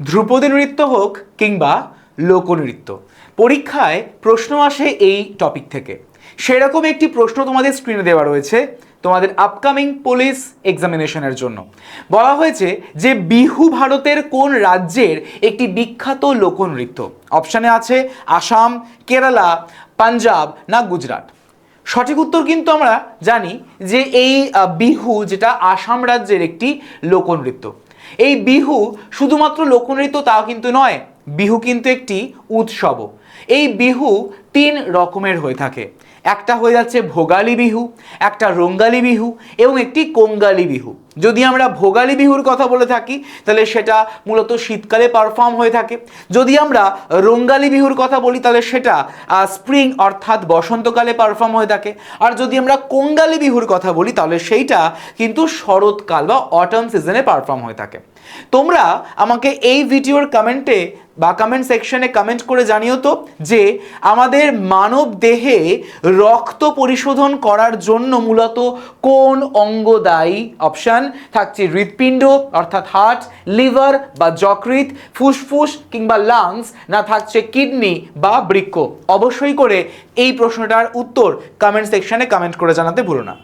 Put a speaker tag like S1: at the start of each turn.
S1: ধ্রুপদী নৃত্য হোক কিংবা লোকনৃত্য, পরীক্ষায় প্রশ্ন আসে এই টপিক থেকে। সেরকম একটি প্রশ্ন তোমাদের স্ক্রিনে দেওয়া রয়েছে তোমাদের আপকামিং পুলিশ এক্সামিনেশনের জন্য। বলা হয়েছে যে বিহু ভারতের কোন রাজ্যের একটি বিখ্যাত লোকনৃত্য? অপশানে আছে আসাম, কেরালা, পাঞ্জাব না গুজরাট। সঠিক উত্তর কিন্তু আমরা জানি যে এই বিহু যেটা আসাম রাজ্যের একটি লোকনৃত্য। এই বিহু শুধুমাত্র লোকনৃত্য তাও কিন্তু নয়, বিহু কিন্তু একটি উৎসবও। এই বিহু 3 রকমের হয়ে থাকে। একটা হয়ে যাচ্ছে ভোগালী বিহু, একটা রঙ্গালী বিহু এবং একটি কঙ্গালী বিহু। যদি আমরা ভোগালী বিহুর কথা বলে থাকি তাহলে সেটা মূলত শীতকালে পারফর্ম হয়ে থাকে। যদি আমরা রঙ্গালী বিহুর কথা বলি তাহলে সেটা স্প্রিং অর্থাৎ বসন্তকালে পারফর্ম হয়ে থাকে। আর যদি আমরা কঙ্গালী বিহুর কথা বলি তাহলে সেইটা কিন্তু শরৎকাল বা অটম সিজনে পারফর্ম হয়ে থাকে। তোমরা আমাকে এই ভিডিওর কমেন্টে বা কমেন্ট সেকশনে কমেন্ট করে জানিও তো যে আমাদের মানব দেহে রক্ত পরিশোধন করার জন্য মূলত কোন অঙ্গ দায়ী? অপশান থাকছে হৃৎপিণ্ড অর্থাৎ হার্ট, লিভার বা যকৃৎ, ফুসফুস কিংবা লাংস, না থাকছে কিডনি বা বৃক্ক। অবশ্যই করে এই প্রশ্নটার উত্তর কমেন্ট সেকশনে কমেন্ট করে জানাতে ভুলো না।